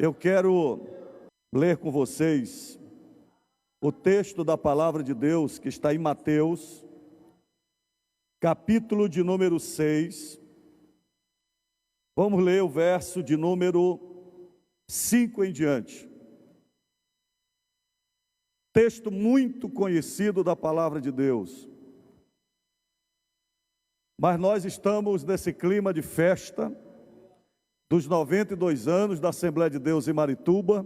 Eu quero ler com vocês o texto da palavra de Deus que está em Mateus, capítulo de número 6. Vamos ler o verso de número 5 em diante. Texto muito conhecido da palavra de Deus. Mas nós estamos nesse clima de festa dos 92 anos da Assembleia de Deus em Marituba,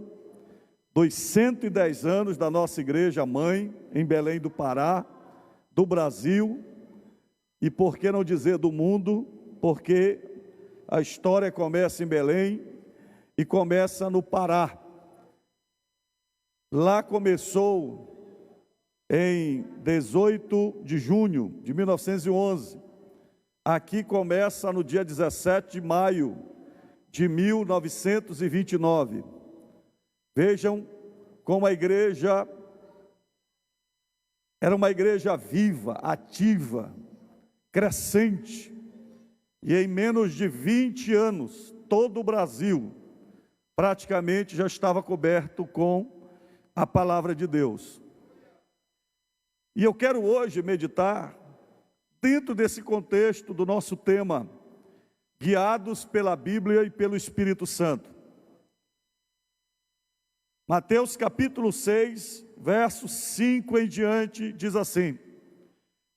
dos 110 anos da nossa igreja mãe em Belém do Pará, do Brasil e, por que não dizer, do mundo, porque a história começa em Belém e começa no Pará. Lá começou em 18 de junho de 1911. Aqui começa no dia 17 de maio de 1929. Vejam como a igreja era uma igreja viva, ativa, crescente. E em menos de 20 anos, todo o Brasil praticamente já estava coberto com a palavra de Deus. E eu quero hoje meditar dentro desse contexto do nosso tema, guiados pela Bíblia e pelo Espírito Santo. Mateus capítulo 6, verso 5 em diante, diz assim: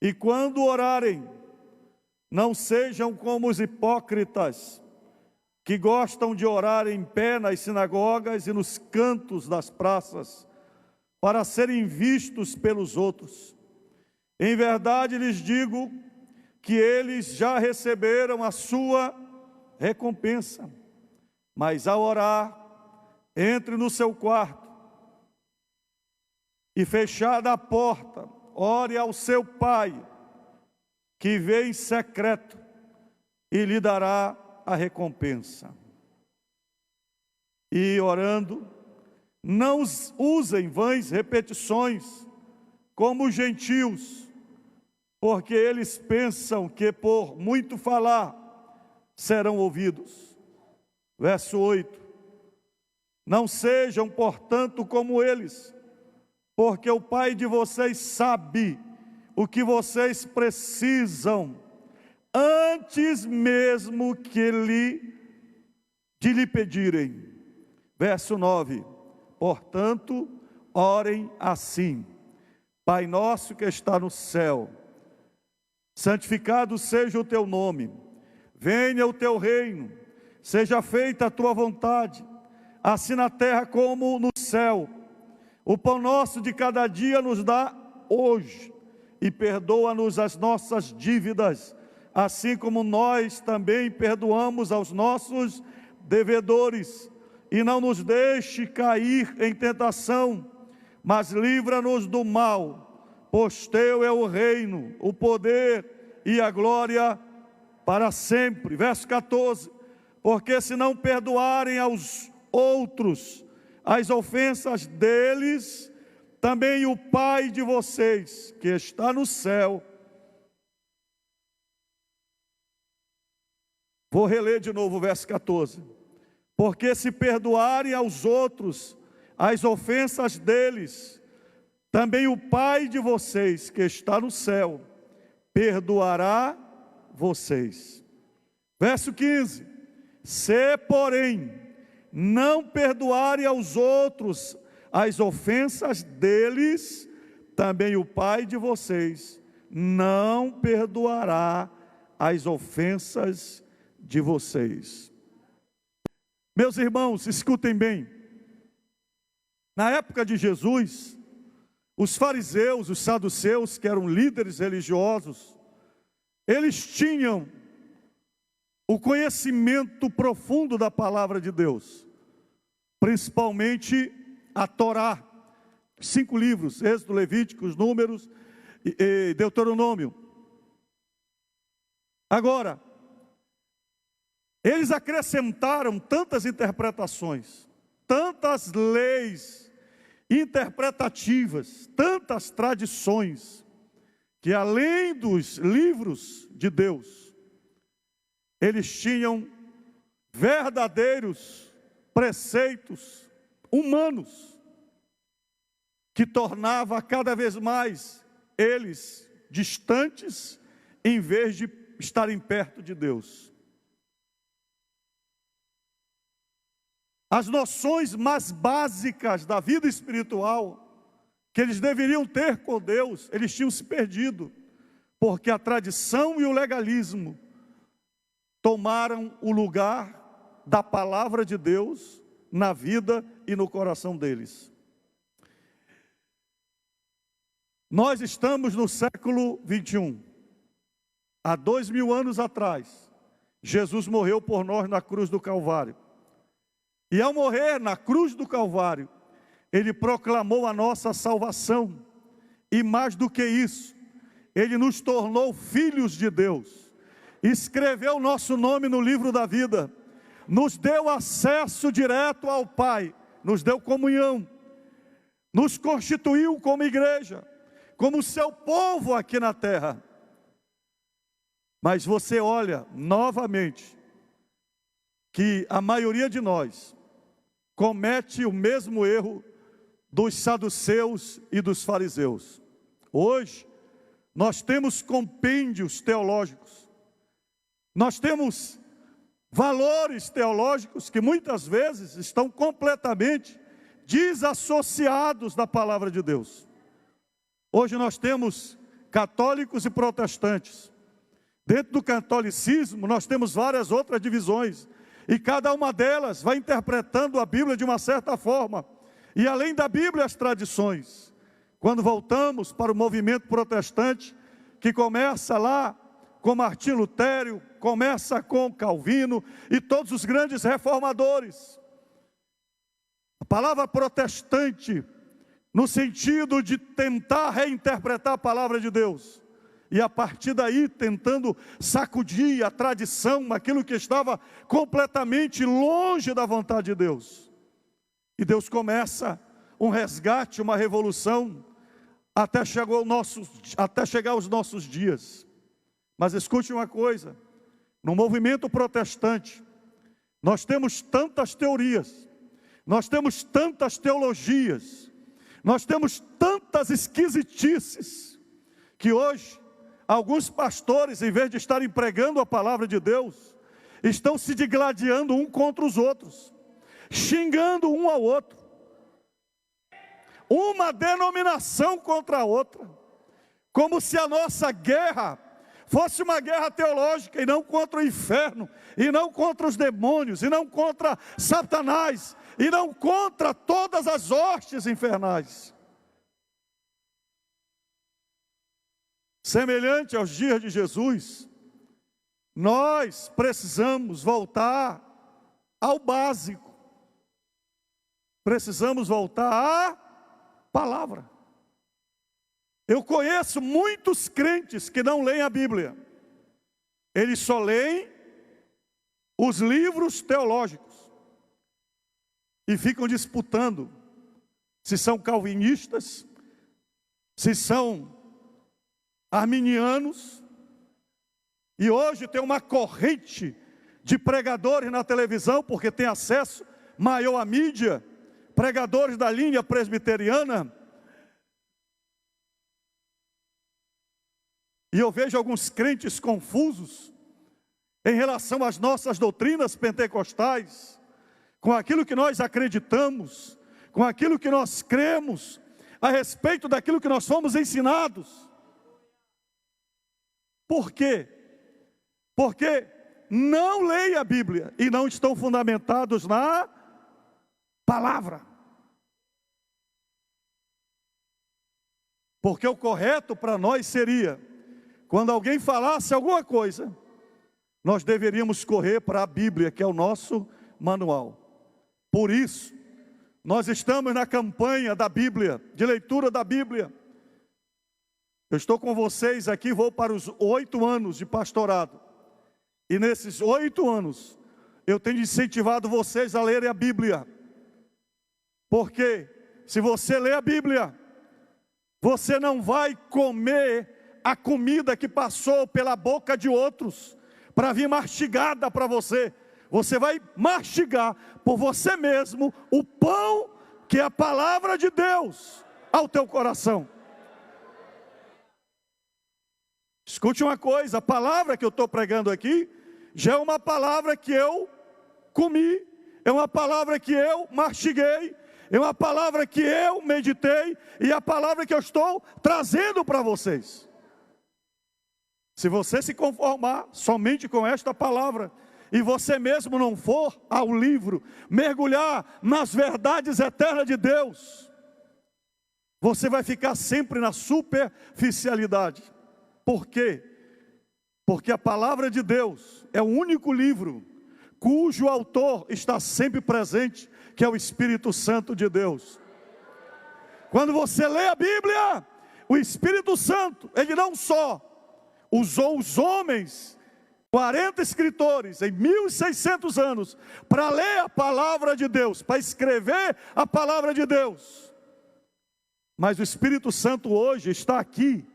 E quando orarem, não sejam como os hipócritas, que gostam de orar em pé nas sinagogas e nos cantos das praças, para serem vistos pelos outros. Em verdade lhes digo que eles já receberam a sua recompensa. Mas ao orar, entre no seu quarto e, fechada a porta, ore ao seu Pai, que vê em secreto, e lhe dará a recompensa. E orando, não usem vãs repetições, como os gentios, porque eles pensam que por muito falar serão ouvidos. Verso 8: Não sejam, portanto, como eles, porque o Pai de vocês sabe o que vocês precisam, antes mesmo de lhe pedirem. Verso 9: Portanto, orem assim: Pai nosso que está no céu, santificado seja o teu nome, venha o teu reino, seja feita a tua vontade, assim na terra como no céu. O pão nosso de cada dia nos dá hoje, e perdoa-nos as nossas dívidas, assim como nós também perdoamos aos nossos devedores. E não nos deixe cair em tentação, mas livra-nos do mal, pois teu é o reino, o poder e a glória para sempre. Verso 14: Porque se não perdoarem aos outros as ofensas deles, também o Pai de vocês, que está no céu. Vou reler de novo o verso 14. Porque se perdoarem aos outros as ofensas deles, também o Pai de vocês, que está no céu, perdoará vocês. Verso 15: Se, porém, não perdoarem aos outros as ofensas deles, também o Pai de vocês não perdoará as ofensas de vocês. Meus irmãos, escutem bem. Na época de Jesus, os fariseus, os saduceus, que eram líderes religiosos, eles tinham o conhecimento profundo da palavra de Deus, principalmente a Torá, 5 livros, Êxodo, Levíticos, Números e Deuteronômio. Agora, eles acrescentaram tantas interpretações, tantas leis interpretativas, tantas tradições, que além dos livros de Deus, eles tinham verdadeiros preceitos humanos, que tornava cada vez mais eles distantes, em vez de estarem perto de Deus. As noções mais básicas da vida espiritual, que eles deveriam ter com Deus, eles tinham se perdido, porque a tradição e o legalismo tomaram o lugar da palavra de Deus na vida e no coração deles. Nós estamos no século 21. Há 2000 anos atrás, Jesus morreu por nós na cruz do Calvário. E ao morrer na cruz do Calvário, Ele proclamou a nossa salvação. E mais do que isso, Ele nos tornou filhos de Deus. Escreveu o nosso nome no livro da vida. Nos deu acesso direto ao Pai. Nos deu comunhão. Nos constituiu como igreja, como seu povo aqui na terra. Mas você olha novamente que a maioria de nós comete o mesmo erro dos saduceus e dos fariseus. Hoje, nós temos compêndios teológicos, nós temos valores teológicos que muitas vezes estão completamente desassociados da palavra de Deus. Hoje nós temos católicos e protestantes. Dentro do catolicismo nós temos várias outras divisões, e cada uma delas vai interpretando a Bíblia de uma certa forma. E além da Bíblia, as tradições. Quando voltamos para o movimento protestante, que começa lá com Martim Lutero, começa com Calvino e todos os grandes reformadores. A palavra protestante, no sentido de tentar reinterpretar a palavra de Deus. E a partir daí, tentando sacudir a tradição, aquilo que estava completamente longe da vontade de Deus. E Deus começa um resgate, uma revolução, até chegar aos nossos dias. Mas escute uma coisa, no movimento protestante, nós temos tantas teorias, nós temos tantas teologias, nós temos tantas esquisitices, que hoje, alguns pastores, em vez de estarem pregando a palavra de Deus, estão se digladiando um contra os outros, xingando um ao outro, uma denominação contra a outra, como se a nossa guerra fosse uma guerra teológica, e não contra o inferno, e não contra os demônios, e não contra Satanás, e não contra todas as hostes infernais. Semelhante aos dias de Jesus, nós precisamos voltar ao básico. Precisamos voltar à palavra. Eu conheço muitos crentes que não leem a Bíblia. Eles só leem os livros teológicos. E ficam disputando se são calvinistas, se são arminianos. E hoje tem uma corrente de pregadores na televisão, porque tem acesso maior à mídia, pregadores da linha presbiteriana. E eu vejo alguns crentes confusos em relação às nossas doutrinas pentecostais, com aquilo que nós acreditamos, com aquilo que nós cremos, a respeito daquilo que nós fomos ensinados. Por quê? Porque não leem a Bíblia e não estão fundamentados na palavra. Porque o correto para nós seria, quando alguém falasse alguma coisa, nós deveríamos correr para a Bíblia, que é o nosso manual. Por isso, nós estamos na campanha da Bíblia, de leitura da Bíblia. Eu estou com vocês aqui, vou para os 8 anos de pastorado. E nesses 8 anos, eu tenho incentivado vocês a lerem a Bíblia. Porque se você ler a Bíblia, você não vai comer a comida que passou pela boca de outros, para vir mastigada para você. Você vai mastigar por você mesmo o pão que é a palavra de Deus ao teu coração. Escute uma coisa, a palavra que eu estou pregando aqui já é uma palavra que eu comi, é uma palavra que eu mastiguei, é uma palavra que eu meditei e é a palavra que eu estou trazendo para vocês. Se você se conformar somente com esta palavra e você mesmo não for ao livro, mergulhar nas verdades eternas de Deus, você vai ficar sempre na superficialidade. Por quê? Porque a palavra de Deus é o único livro cujo autor está sempre presente, que é o Espírito Santo de Deus. Quando você lê a Bíblia, o Espírito Santo, ele não só usou os homens, 40 escritores em 1600 anos, para ler a palavra de Deus, para escrever a palavra de Deus. Mas o Espírito Santo hoje está aqui,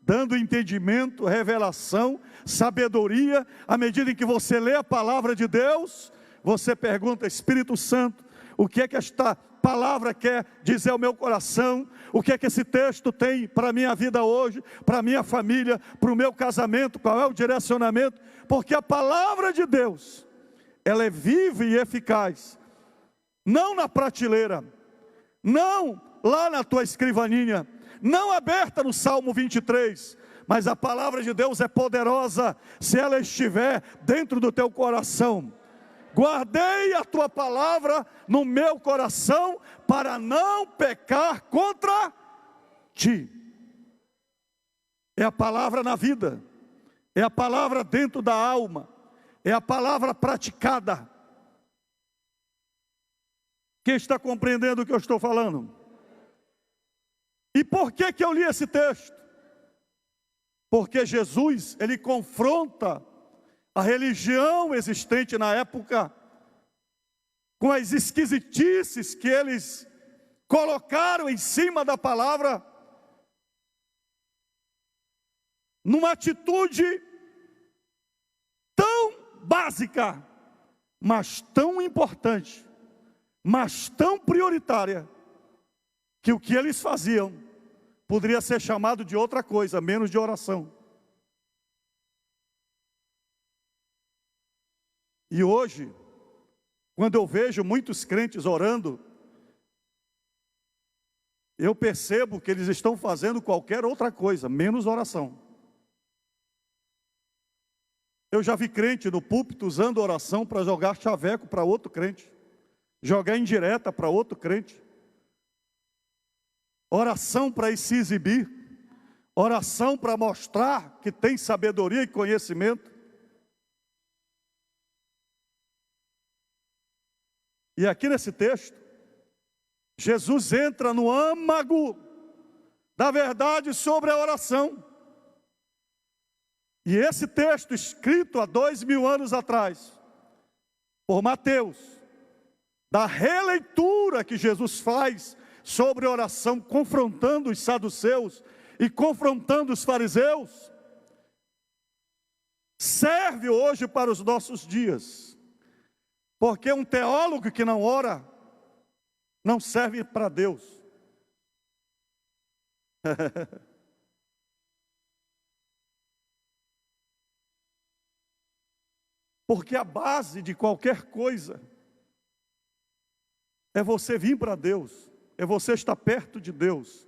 dando entendimento, revelação, sabedoria. À medida em que você lê a palavra de Deus, você pergunta: Espírito Santo, o que é que esta palavra quer dizer ao meu coração? O que é que esse texto tem para a minha vida hoje, para a minha família, para o meu casamento? Qual é o direcionamento? Porque a palavra de Deus, ela é viva e eficaz, não na prateleira, não lá na tua escrivaninha, não aberta no Salmo 23, mas a palavra de Deus é poderosa, se ela estiver dentro do teu coração. Guardei a tua palavra no meu coração, para não pecar contra ti. É a palavra na vida, é a palavra dentro da alma, é a palavra praticada. Quem está compreendendo o que eu estou falando? E por que eu li esse texto? Porque Jesus, ele confronta a religião existente na época com as esquisitices que eles colocaram em cima da palavra, numa atitude tão básica, mas tão importante, mas tão prioritária, que o que eles faziam poderia ser chamado de outra coisa, menos de oração. E hoje, quando eu vejo muitos crentes orando, eu percebo que eles estão fazendo qualquer outra coisa, menos oração. Eu já vi crente no púlpito usando oração para jogar chaveco para outro crente, jogar indireta para outro crente, oração para se exibir, oração para mostrar que tem sabedoria e conhecimento. E aqui nesse texto, Jesus entra no âmago da verdade sobre a oração. E esse texto, escrito há 2000 anos atrás, por Mateus, da releitura que Jesus faz sobre a oração, confrontando os saduceus e confrontando os fariseus, serve hoje para os nossos dias. Porque um teólogo que não ora, não serve para Deus. Porque a base de qualquer coisa é você vir para Deus, é você estar perto de Deus.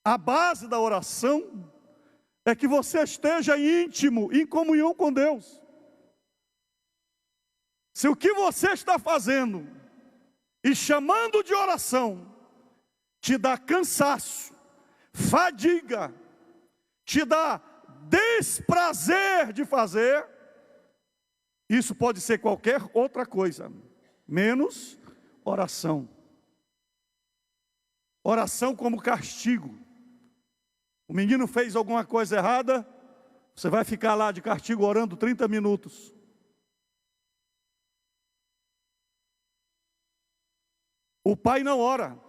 A base da oração é que você esteja íntimo, em comunhão com Deus. Se o que você está fazendo e chamando de oração te dá cansaço, fadiga, te dá desprazer de fazer, isso pode ser qualquer outra coisa, menos oração. Oração como castigo. O menino fez alguma coisa errada, você vai ficar lá de castigo orando 30 minutos. O pai não ora,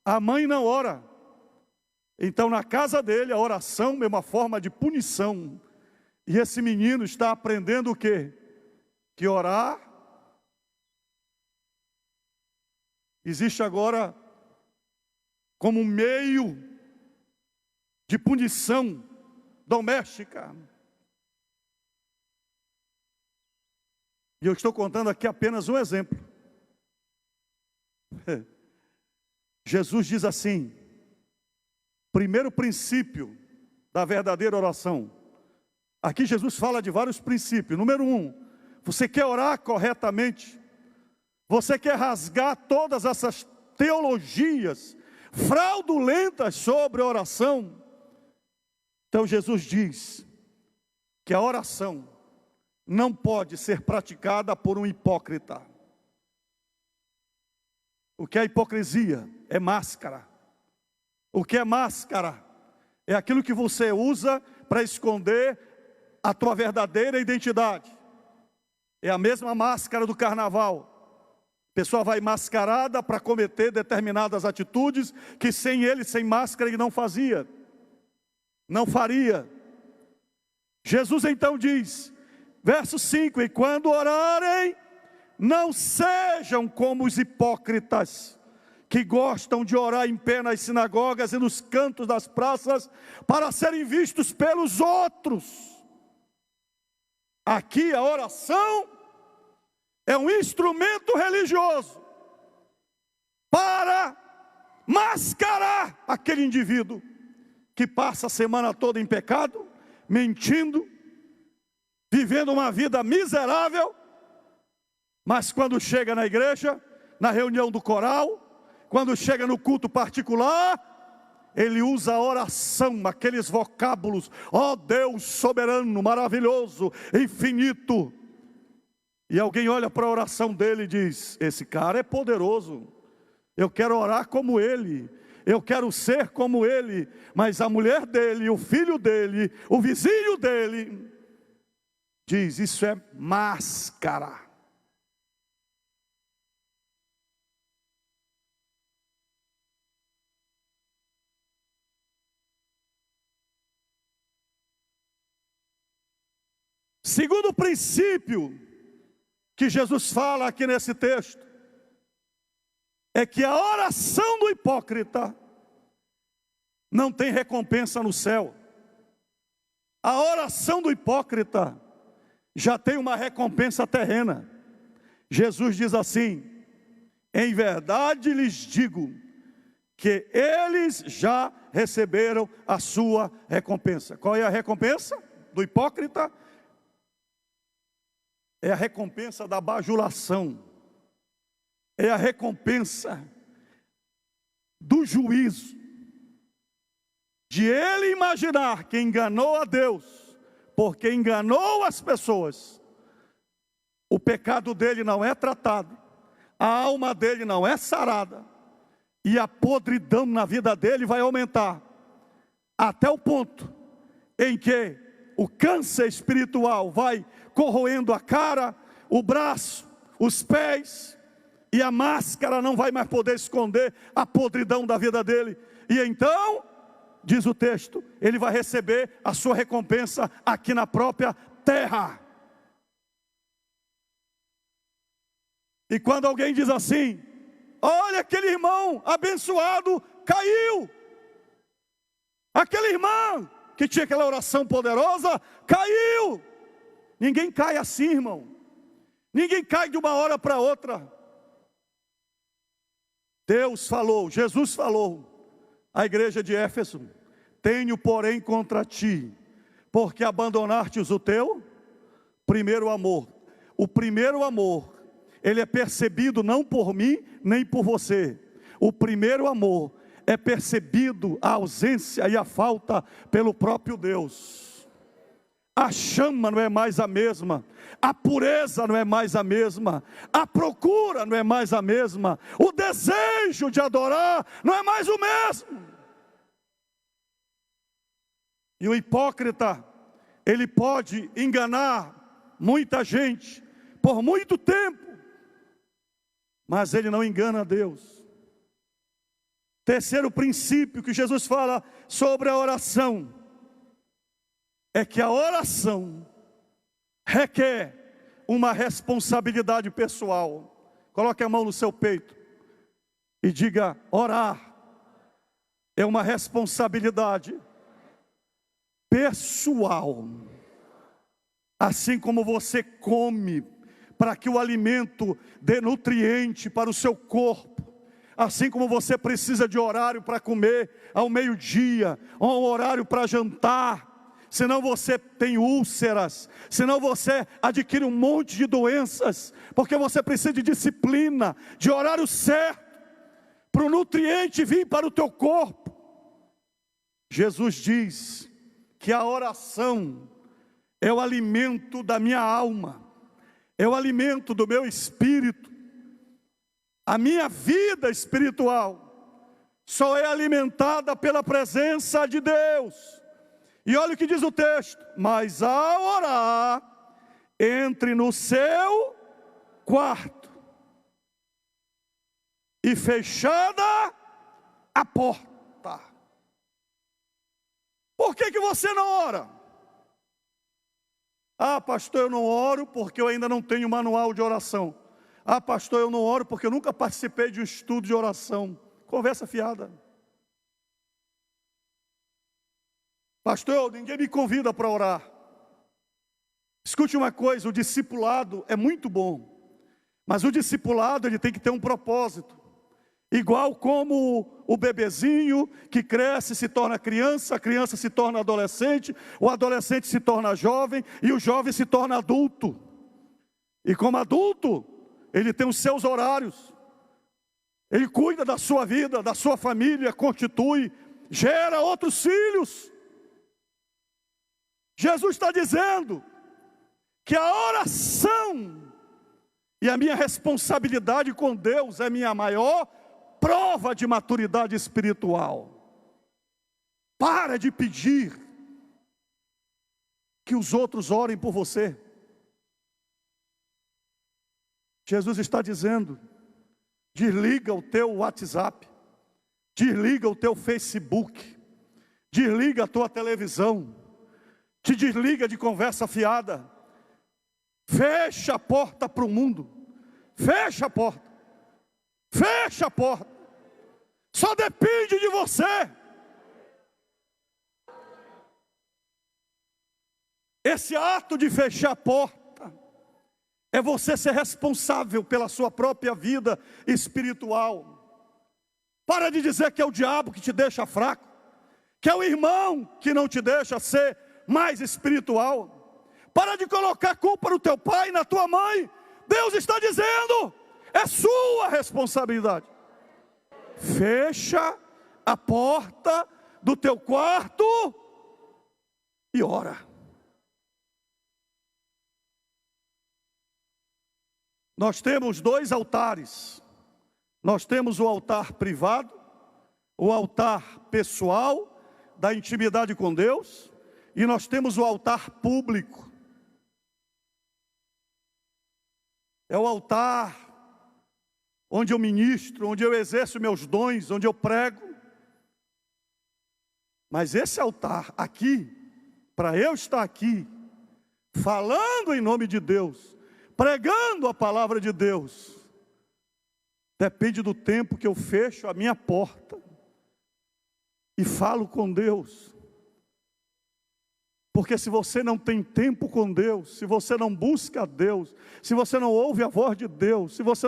a mãe não ora. Então na casa dele a oração é uma forma de punição. E esse menino está aprendendo o quê? que orar existe agora como um meio de punição doméstica. E eu estou contando aqui apenas um exemplo. Jesus diz assim: primeiro princípio da verdadeira oração. Aqui Jesus fala de vários princípios. Número 1, você quer orar corretamente? Você quer rasgar todas essas teologias fraudulentas sobre a oração? Então Jesus diz que a oração não pode ser praticada por um hipócrita. O que é hipocrisia? É máscara. O que é máscara? É aquilo que você usa para esconder a tua verdadeira identidade. É a mesma máscara do carnaval. A pessoa vai mascarada para cometer determinadas atitudes que sem ele, sem máscara, ele não fazia, não faria. Jesus então diz, verso 5, e quando orarem, não sejam como os hipócritas, que gostam de orar em pé nas sinagogas e nos cantos das praças, para serem vistos pelos outros. Aqui a oração é um instrumento religioso para mascarar aquele indivíduo que passa a semana toda em pecado, mentindo, vivendo uma vida miserável, mas quando chega na igreja, na reunião do coral, quando chega no culto particular, ele usa a oração, aqueles vocábulos, ó Deus soberano, maravilhoso, infinito. E alguém olha para a oração dele e diz, esse cara é poderoso, eu quero orar como ele, eu quero ser como ele. Mas a mulher dele, o filho dele, o vizinho dele, diz, isso é máscara. Segundo princípio que Jesus fala aqui nesse texto, é que a oração do hipócrita não tem recompensa no céu. A oração do hipócrita já tem uma recompensa terrena. Jesus diz assim, em verdade lhes digo, que eles já receberam a sua recompensa. Qual é a recompensa do hipócrita? É a recompensa da bajulação, é a recompensa do juízo, de ele imaginar que enganou a Deus, porque enganou as pessoas. O pecado dele não é tratado, a alma dele não é sarada, e a podridão na vida dele vai aumentar, até o ponto em que o câncer espiritual vai corroendo a cara, o braço, os pés, e a máscara não vai mais poder esconder a podridão da vida dele. E então, diz o texto, ele vai receber a sua recompensa aqui na própria terra. E quando alguém diz assim, olha aquele irmão abençoado, caiu. Aquele irmão que tinha aquela oração poderosa, caiu. Ninguém cai assim, irmão. Ninguém cai de uma hora para outra. Deus falou, Jesus falou à igreja de Éfeso, tenho porém contra ti, porque abandonaste o teu primeiro amor. O primeiro amor, ele é percebido não por mim, nem por você. O primeiro amor é percebido a ausência e a falta pelo próprio Deus. A chama não é mais a mesma, a pureza não é mais a mesma, a procura não é mais a mesma, o desejo de adorar não é mais o mesmo. E o hipócrita, ele pode enganar muita gente por muito tempo, mas ele não engana a Deus. Terceiro princípio que Jesus fala sobre a oração, é que a oração requer uma responsabilidade pessoal. Coloque a mão no seu peito e diga: orar é uma responsabilidade pessoal. Assim como você come para que o alimento dê nutriente para o seu corpo, assim como você precisa de horário para comer ao meio-dia, ou um horário para jantar, senão você tem úlceras, senão você adquire um monte de doenças, porque você precisa de disciplina, de horário certo, para o nutriente vir para o teu corpo. Jesus diz que a oração é o alimento da minha alma, é o alimento do meu espírito. A minha vida espiritual só é alimentada pela presença de Deus. E olha o que diz o texto: mas ao orar, entre no seu quarto, e fechada a porta. Por que você não ora? Ah, pastor, eu não oro porque eu ainda não tenho manual de oração. Ah, pastor, eu não oro porque eu nunca participei de um estudo de oração. Conversa fiada. Pastor, ninguém me convida para orar. Escute uma coisa: o discipulado é muito bom, mas o discipulado ele tem que ter um propósito. Igual como o bebezinho que cresce se torna criança, a criança se torna adolescente, o adolescente se torna jovem e o jovem se torna adulto. E como adulto, ele tem os seus horários. Ele cuida da sua vida, da sua família, constitui, gera outros filhos. Jesus está dizendo que a oração e a minha responsabilidade com Deus é minha maior prova de maturidade espiritual. Para de pedir que os outros orem por você. Jesus está dizendo: desliga o teu WhatsApp, desliga o teu Facebook, desliga a tua televisão, te desliga de conversa fiada, fecha a porta para o mundo, fecha a porta, fecha a porta, só depende de você. Esse ato de fechar a porta é você ser responsável pela sua própria vida espiritual. Para de dizer que é o diabo que te deixa fraco, que é o irmão que não te deixa ser mais espiritual. Para de colocar a culpa no teu pai, na tua mãe. Deus está dizendo: é sua responsabilidade. Fecha a porta do teu quarto e ora. Nós temos dois altares. Nós temos o altar privado, o altar pessoal, da intimidade com Deus, e nós temos o altar público. É o altar onde eu ministro, onde eu exerço meus dons, onde eu prego. Mas esse altar aqui, para eu estar aqui, falando em nome de Deus, pregando a palavra de Deus, depende do tempo que eu fecho a minha porta e falo com Deus. Porque se você não tem tempo com Deus, se você não busca a Deus, se você não ouve a voz de Deus, se você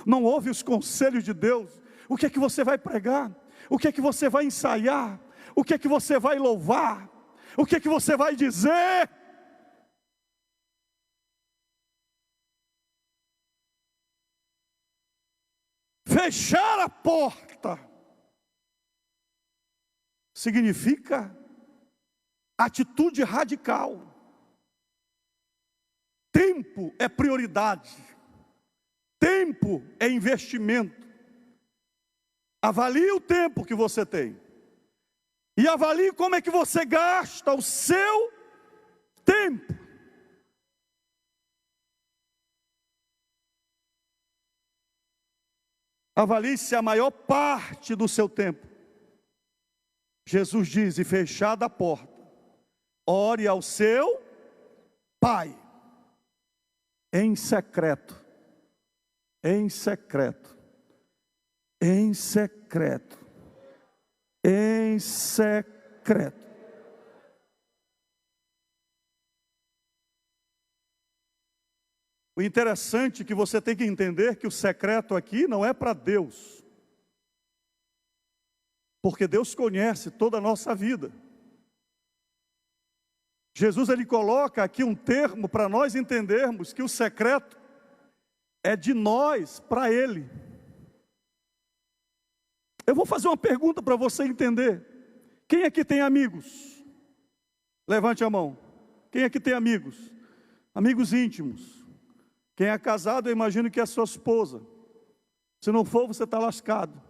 não ouve os conselhos de Deus, o que é que você vai pregar? O que é que você vai ensaiar? O que é que você vai louvar? O que é que você vai dizer? Fechar a porta significa atitude radical. Tempo é prioridade. Tempo é investimento. Avalie o tempo que você tem. E avalie como é que você gasta o seu tempo. Avalie se a maior parte do seu tempo, Jesus diz, e fechada a porta, ore ao seu Pai. em secreto, em secreto, em secreto, em secreto. O interessante é que você tem que entender que o secreto aqui não é para Deus, porque Deus conhece toda a nossa vida. Jesus ele coloca aqui um termo para nós entendermos que o secreto é de nós para Ele. Eu vou fazer uma pergunta para você entender. Quem aqui tem amigos? Levante a mão. Quem aqui tem amigos? Amigos íntimos. Quem é casado, eu imagino que é sua esposa. Se não for, você está lascado.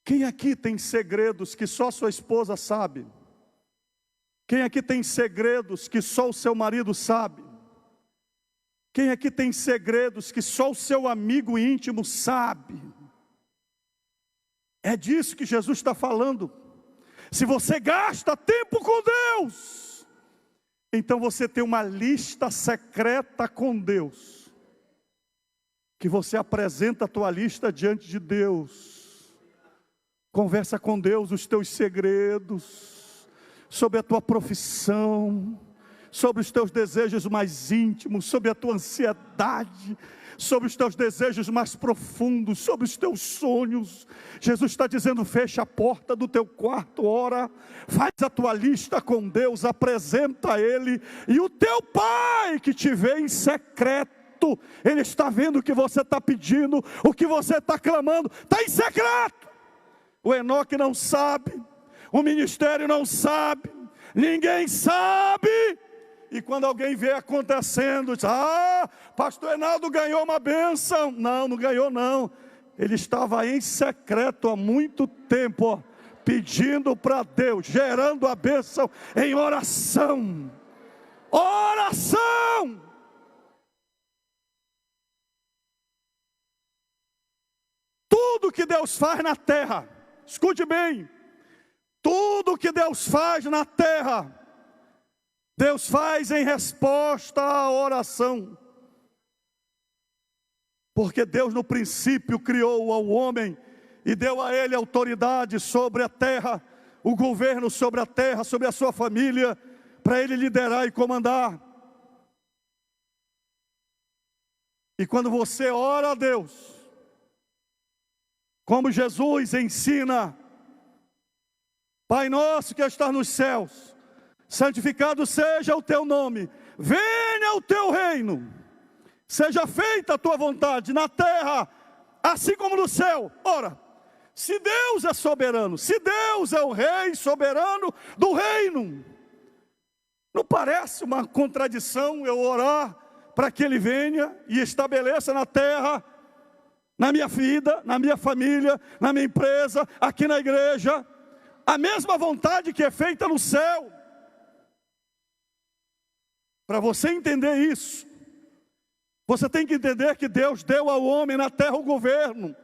Quem aqui tem segredos que só sua esposa sabe? Quem aqui tem segredos que só o seu marido sabe? Quem aqui tem segredos que só o seu amigo íntimo sabe? É disso que Jesus está falando. Se você gasta tempo com Deus, então você tem uma lista secreta com Deus, que você apresenta a tua lista diante de Deus. Conversa com Deus os teus segredos, sobre a tua profissão, sobre os teus desejos mais íntimos, sobre a tua ansiedade, sobre os teus desejos mais profundos, sobre os teus sonhos. Jesus está dizendo: fecha a porta do teu quarto, ora, faz a tua lista com Deus, apresenta a Ele, e o teu Pai que te vê em secreto, Ele está vendo o que você está pedindo, o que você está clamando, está em secreto. O Enoque não sabe, o ministério não sabe, ninguém sabe. E quando alguém vê acontecendo, diz: ah, pastor Enaldo ganhou uma bênção. Não, não ganhou não. Ele estava em secreto há muito tempo, ó, pedindo para Deus, gerando a bênção em oração. Oração! Tudo que Deus faz na terra, escute bem, tudo que Deus faz na terra, Deus faz em resposta à oração. Porque Deus no princípio criou ao homem e deu a ele autoridade sobre a terra, o governo sobre a terra, sobre a sua família, para ele liderar e comandar. E quando você ora a Deus, como Jesus ensina: Pai nosso que estás nos céus, santificado seja o teu nome, venha o teu reino, seja feita a tua vontade na terra, assim como no céu. Ora, se Deus é soberano, se Deus é o rei soberano do reino, não parece uma contradição eu orar para que Ele venha e estabeleça na terra, na minha vida, na minha família, na minha empresa, aqui na igreja, a mesma vontade que é feita no céu? Para você entender isso, você tem que entender que Deus deu ao homem na terra o governo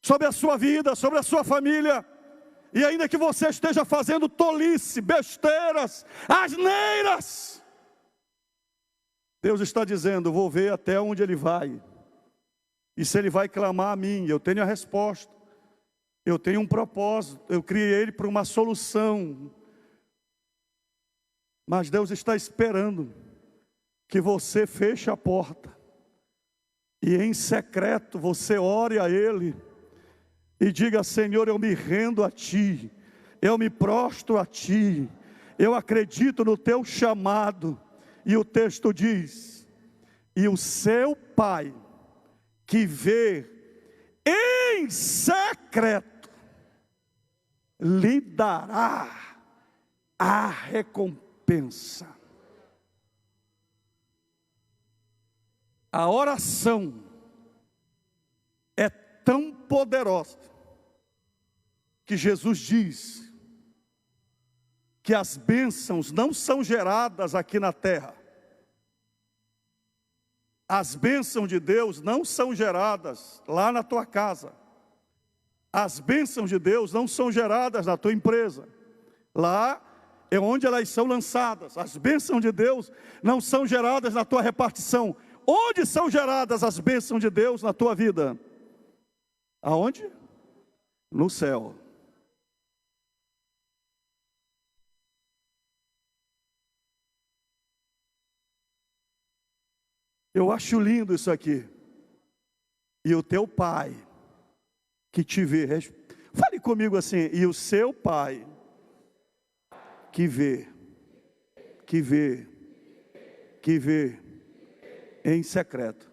sobre a sua vida, sobre a sua família. E ainda que você esteja fazendo tolice, besteiras, asneiras, Deus está dizendo: vou ver até onde ele vai. E se ele vai clamar a mim, eu tenho a resposta. Eu tenho um propósito, eu criei ele para uma solução. Mas Deus está esperando que você feche a porta e em secreto você ore a Ele e diga: Senhor, eu me rendo a Ti, eu me prostro a Ti, eu acredito no Teu chamado. E o texto diz: e o seu Pai que vê em secreto lhe dará a recompensa. A oração é tão poderosa que Jesus diz que as bênçãos não são geradas aqui na terra. As bênçãos de Deus não são geradas lá na tua casa. As bênçãos de Deus não são geradas na tua empresa. Lá é onde elas são lançadas. As bênçãos de Deus não são geradas na tua repartição. Onde são geradas as bênçãos de Deus na tua vida? Aonde? No céu. Eu acho lindo isso aqui. E o teu Pai que te vê, fale comigo assim, e o seu Pai que vê em secreto.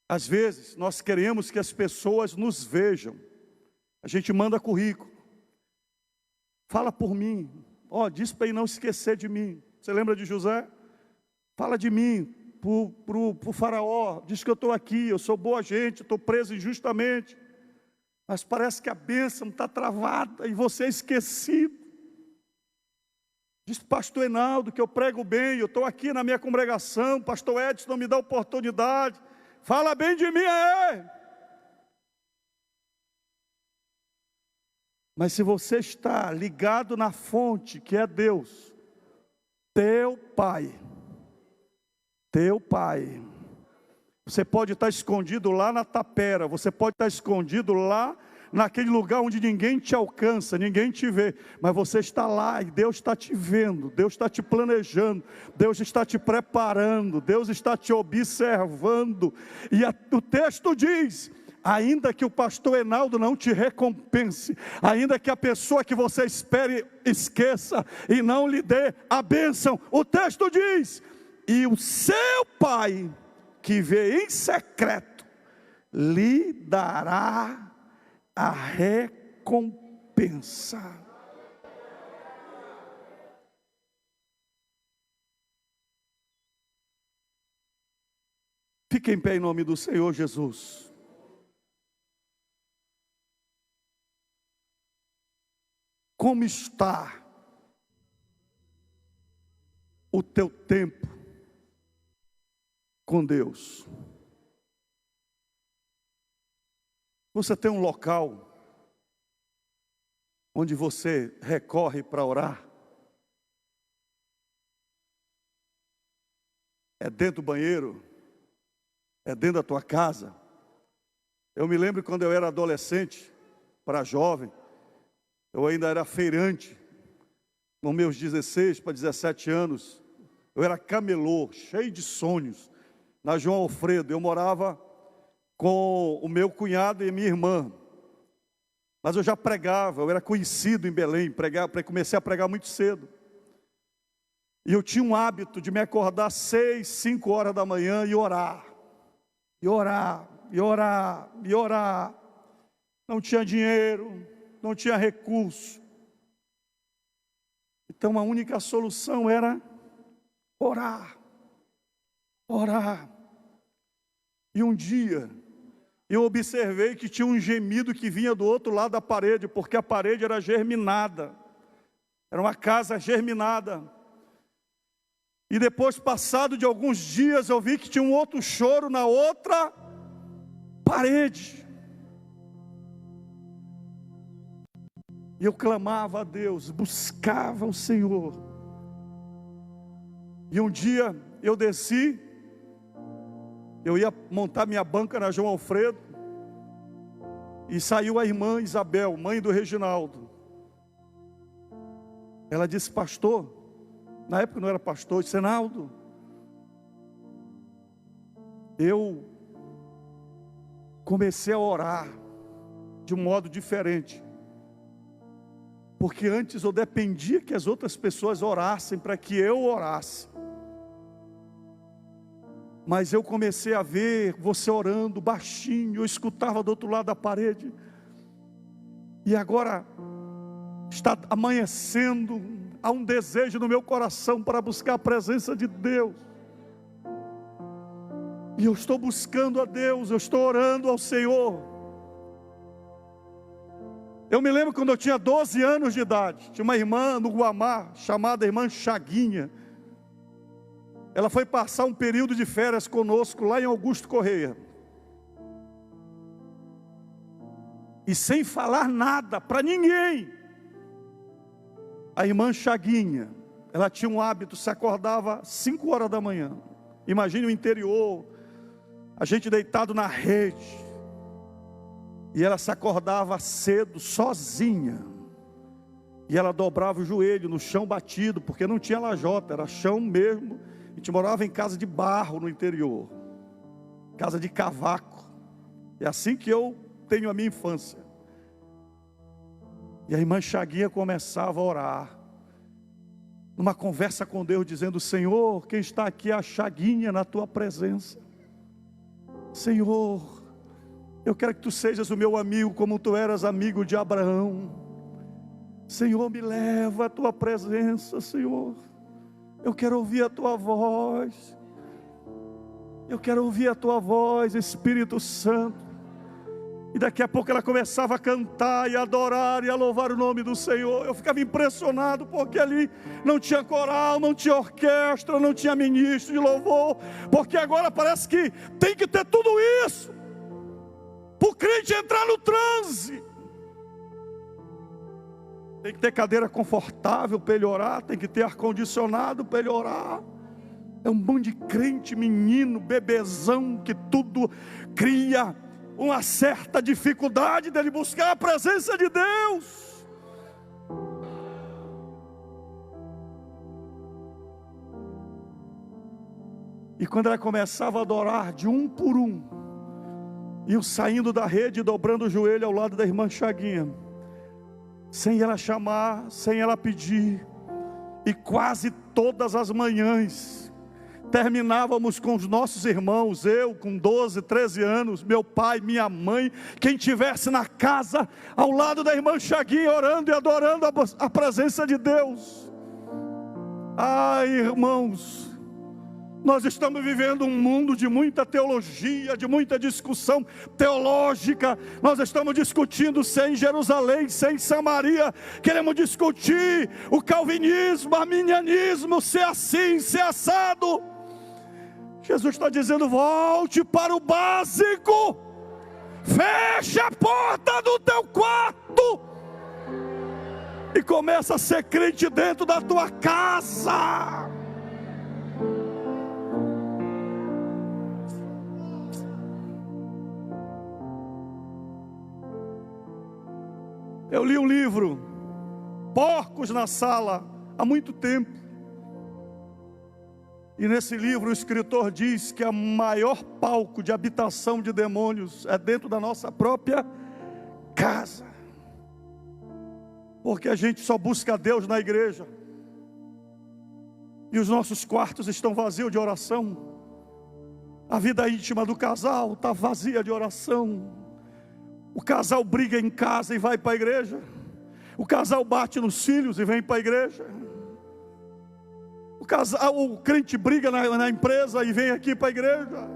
Às vezes nós queremos que as pessoas nos vejam. A gente manda currículo. Fala por mim. Diz para ele não esquecer de mim. Você lembra de José? Fala de mim pro faraó. Diz que eu estou aqui, eu sou boa gente, estou preso injustamente. Mas parece que a bênção está travada e você é esquecido. Diz para o pastor Enaldo que eu prego bem, eu estou aqui na minha congregação, pastor Edson não me dá oportunidade. Fala bem de mim aí. Mas se você está ligado na fonte, que é Deus, teu Pai, você pode estar escondido lá na tapera, você pode estar escondido lá naquele lugar onde ninguém te alcança, ninguém te vê, mas você está lá e Deus está te vendo, Deus está te planejando, Deus está te preparando, Deus está te observando. E o texto diz: ainda que o pastor Enaldo não te recompense, ainda que a pessoa que você espere esqueça e não lhe dê a bênção, o texto diz: e o seu Pai que vê em secreto lhe dará a recompensa. Fique em pé em nome do Senhor Jesus. Como está o teu tempo com Deus? Você tem um local onde você recorre para orar? É dentro do banheiro? É dentro da tua casa? Eu me lembro quando eu era adolescente, para jovem, eu ainda era feirante, com meus 16 para 17 anos, eu era camelô, cheio de sonhos, na João Alfredo. Eu morava com o meu cunhado e minha irmã, mas eu já pregava, eu era conhecido em Belém, comecei a pregar muito cedo, e eu tinha um hábito de me acordar 6, 5 horas da manhã e orar, não tinha dinheiro, não tinha recurso, então a única solução era orar, e um dia, eu observei que tinha um gemido que vinha do outro lado da parede, porque a parede era germinada, era uma casa germinada. E depois, passado de alguns dias, eu vi que tinha um outro choro na outra parede. E eu clamava a Deus, buscava o Senhor. E um dia eu desci, eu ia montar minha banca na João Alfredo, e saiu a irmã Isabel, mãe do Reginaldo. Ela disse: pastor, na época não era pastor, disse: Enaldo, eu comecei a orar de um modo diferente, porque antes eu dependia que as outras pessoas orassem para que eu orasse. Mas eu comecei a ver você orando baixinho, eu escutava do outro lado da parede. E agora está amanhecendo, há um desejo no meu coração para buscar a presença de Deus. E eu estou buscando a Deus, eu estou orando ao Senhor. Eu me lembro quando eu tinha 12 anos de idade, tinha uma irmã no Guamá, chamada irmã Chaguinha. Ela foi passar um período de férias conosco lá em Augusto Correia. E sem falar nada para ninguém, A irmã Chaguinha, ela tinha um hábito, se acordava às 5 horas da manhã. Imagine o interior, a gente deitado na rede. E ela se acordava cedo, sozinha. E ela dobrava o joelho no chão batido, porque não tinha lajota, era chão mesmo. A gente morava em casa de barro no interior, casa de cavaco. É assim que eu tenho a minha infância. E a irmã Chaguinha começava a orar, numa conversa com Deus, dizendo: Senhor, quem está aqui é a Chaguinha na tua presença. Senhor, eu quero que tu sejas o meu amigo, como tu eras amigo de Abraão. Senhor, me leva à tua presença, Senhor. Eu quero ouvir a tua voz. Eu quero ouvir a tua voz, Espírito Santo. E daqui a pouco ela começava a cantar e a adorar e a louvar o nome do Senhor. Eu ficava impressionado, porque ali não tinha coral, não tinha orquestra, não tinha ministro de louvor. Porque agora parece que tem que ter tudo isso para o crente entrar no transe. Tem que ter cadeira confortável para ele orar, tem que ter ar-condicionado para ele orar. É um monte de crente, menino, bebezão, que tudo cria uma certa dificuldade dele buscar a presença de Deus. E quando ela começava a adorar de um por um, iam saindo da rede, dobrando o joelho ao lado da irmã Chaguinha, sem ela chamar, sem ela pedir. E quase todas as manhãs terminávamos com os nossos irmãos, eu com 12, 13 anos, meu pai, minha mãe, quem estivesse na casa, ao lado da irmã Chaguinha, orando e adorando a presença de Deus. Ai, irmãos, nós estamos vivendo um mundo de muita teologia, de muita discussão teológica. Nós estamos discutindo se é em Jerusalém, se é em Samaria. Queremos discutir o calvinismo, o arminianismo, se é assim, se é assado. Jesus está dizendo: volte para o básico. Feche a porta do teu quarto e começa a ser crente dentro da tua casa. Eu li um livro, Porcos na Sala, há muito tempo. E nesse livro o escritor diz que o maior palco de habitação de demônios é dentro da nossa própria casa. Porque a gente só busca Deus na igreja. E os nossos quartos estão vazios de oração. A vida íntima do casal está vazia de oração. O casal briga em casa e vai para a igreja. O casal bate nos filhos e vem para a igreja. O crente briga na empresa e vem aqui para a igreja.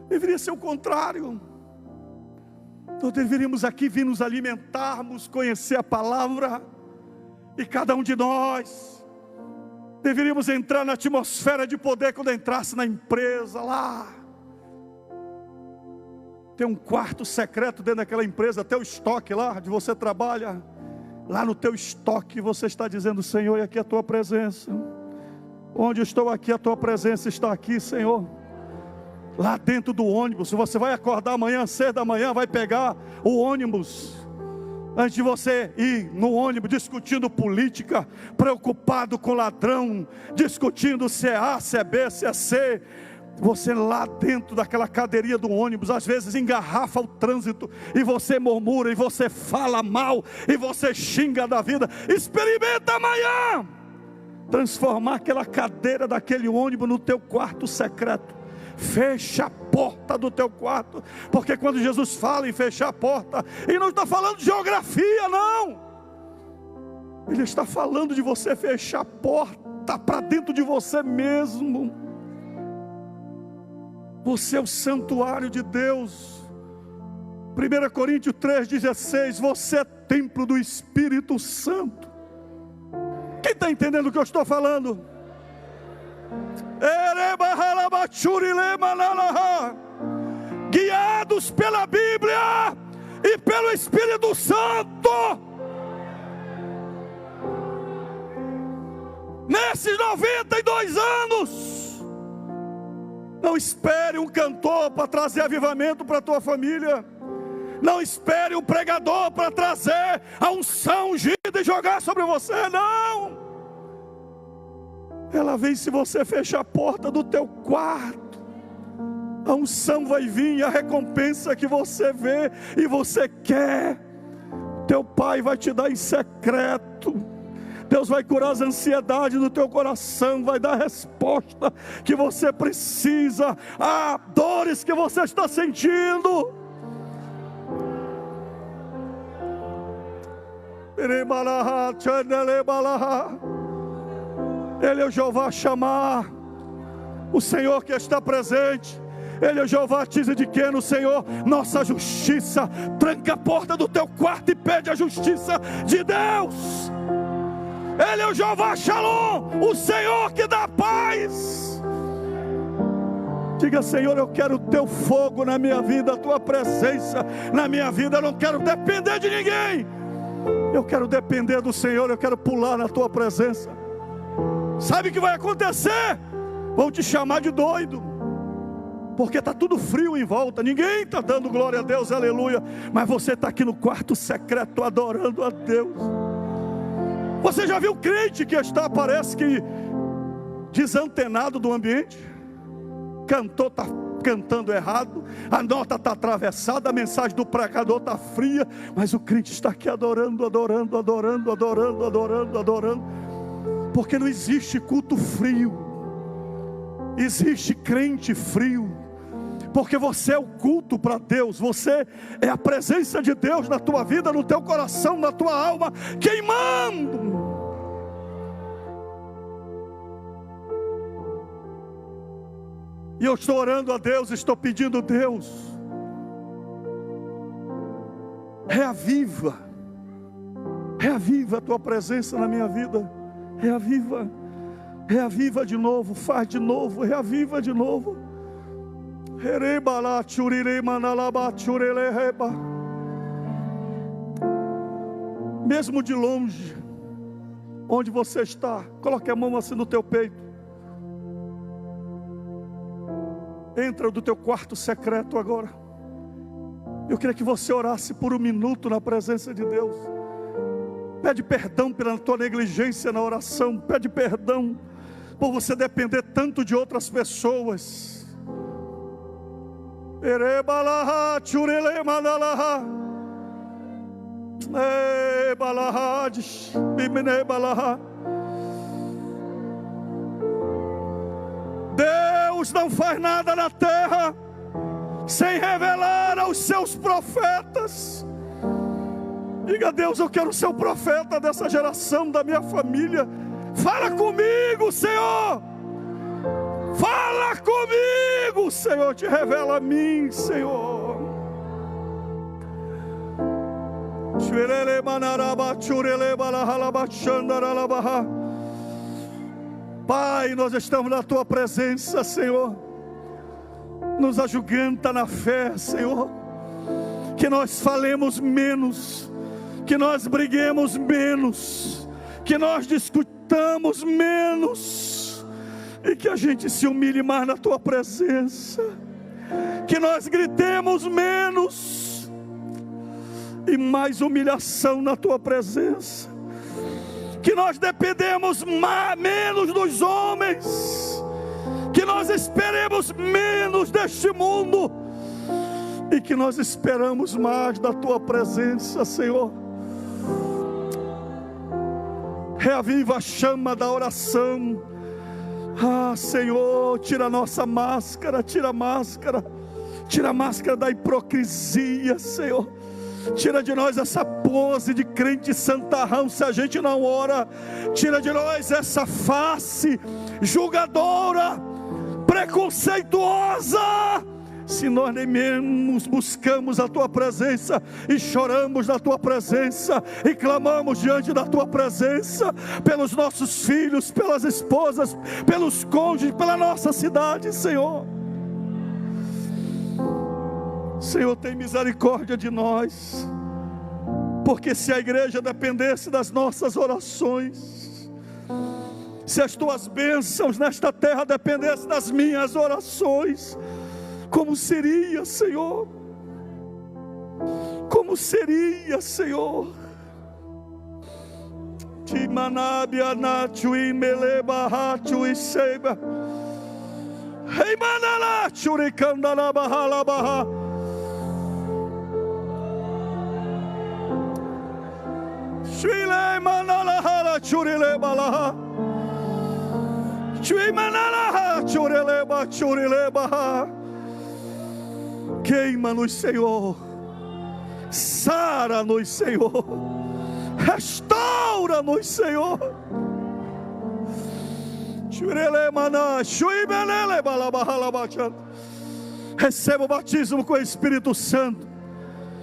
Deveria ser o contrário. Nós deveríamos aqui vir nos alimentarmos, conhecer a palavra. E cada um de nós deveríamos entrar na atmosfera de poder quando entrasse na empresa lá. Tem um quarto secreto dentro daquela empresa, até o estoque lá, onde você trabalha. Lá no teu estoque você está dizendo: Senhor, e aqui é a tua presença. Onde eu estou aqui, a tua presença está aqui, Senhor. Lá dentro do ônibus, se você vai acordar amanhã, cedo da manhã, vai pegar o ônibus. Antes de você ir no ônibus discutindo política, preocupado com ladrão, discutindo se é A, se é B, se é C, você lá dentro daquela cadeirinha do ônibus, às vezes engarrafa o trânsito, e você murmura, e você fala mal, e você xinga da vida. Experimenta amanhã transformar aquela cadeira daquele ônibus no teu quarto secreto. Fecha a porta do teu quarto, porque quando Jesus fala em fechar a porta, Ele não está falando de geografia, não. Ele está falando de você fechar a porta para dentro de você mesmo. Você é o santuário de Deus. 1 Coríntios 3,16, você é templo do Espírito Santo. Quem está entendendo o que eu estou falando? Guiados pela Bíblia e pelo Espírito Santo. nesses 92 anos. Não espere um cantor para trazer avivamento para a tua família. Não espere um pregador para trazer a unção ungida e jogar sobre você, não. Ela vem se você fechar a porta do teu quarto. A unção vai vir, a recompensa que você vê e você quer, teu Pai vai te dar em secreto. Deus vai curar as ansiedades do teu coração, vai dar a resposta que você precisa, a dores que você está sentindo. Ele é o Jeová chamar, o Senhor que está presente. Ele é o Jeová Tsidkenu, Senhor, nossa justiça. Tranca a porta do teu quarto e pede a justiça de Deus. Ele é o Jeová Shalom, o Senhor que dá paz. Diga: Senhor, eu quero o teu fogo na minha vida, a tua presença na minha vida. Eu não quero depender de ninguém, eu quero depender do Senhor. Eu quero pular na tua presença. Sabe o que vai acontecer? Vão te chamar de doido, porque está tudo frio em volta, ninguém está dando glória a Deus, aleluia. Mas você está aqui no quarto secreto adorando a Deus. Você já viu crente que está, parece que desantenado do ambiente? Cantor está cantando errado, a nota está atravessada, a mensagem do pregador está fria, mas o crente está aqui adorando, adorando, adorando, adorando, adorando, adorando. Porque não existe culto frio, existe crente frio. Porque você é o culto para Deus, você é a presença de Deus na tua vida, no teu coração, na tua alma, queimando. E eu estou orando a Deus, estou pedindo a Deus, reaviva a tua presença na minha vida, reaviva de novo, faz de novo, reaviva de novo. Mesmo de longe, onde você está, coloque a mão assim no teu peito. Entra do teu quarto secreto agora. Eu queria que você orasse por um minuto na presença de Deus. Pede perdão pela tua negligência na oração. Pede perdão por você depender tanto de outras pessoas. Deus não faz nada na terra sem revelar aos seus profetas. Diga a Deus: eu quero ser o profeta dessa geração, da minha família. Fala comigo, Senhor. Fala comigo, Senhor. Te revela a mim, Senhor. Pai, nós estamos na tua presença, Senhor. Nos ajuganta na fé, Senhor. Que nós falemos menos, que nós briguemos menos, que nós discutamos menos, e que a gente se humilhe mais na tua presença. Que nós gritemos menos e mais humilhação na tua presença. Que nós dependemos menos dos homens, que nós esperemos menos deste mundo, e que nós esperamos mais da tua presença, Senhor. Reaviva a chama da oração. Senhor, tira a nossa máscara, tira a máscara da hipocrisia, Senhor. Tira de nós essa pose de crente santarrão se a gente não ora. Tira de nós essa face julgadora, preconceituosa, se nós nem mesmo buscamos a tua presença, e choramos na tua presença, e clamamos diante da tua presença, pelos nossos filhos, pelas esposas, pelos cônjuges, pela nossa cidade, Senhor. Senhor, tem misericórdia de nós, porque se a igreja dependesse das nossas orações, Se as tuas bênçãos nesta terra dependessem das minhas orações, como seria, Senhor? Como seria, Senhor? Timanabia nachu e meleba hachu e seiba. Hey manala churikandala bahala baha. Shrile manala hala churile balaha. Chui manala ha churileba churileba. Queima-nos, Senhor. Sara-nos, Senhor. Restaura-nos, Senhor. Receba o batismo com o Espírito Santo.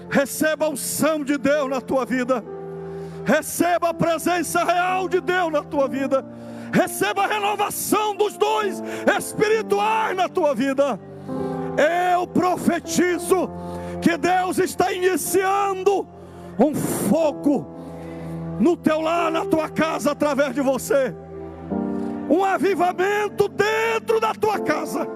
Receba a unção de Deus na tua vida. Receba a presença real de Deus na tua vida. Receba a renovação dos dons espirituais na tua vida. Eu profetizo que Deus está iniciando um fogo no teu lar, na tua casa, através de você. Um avivamento dentro da tua casa.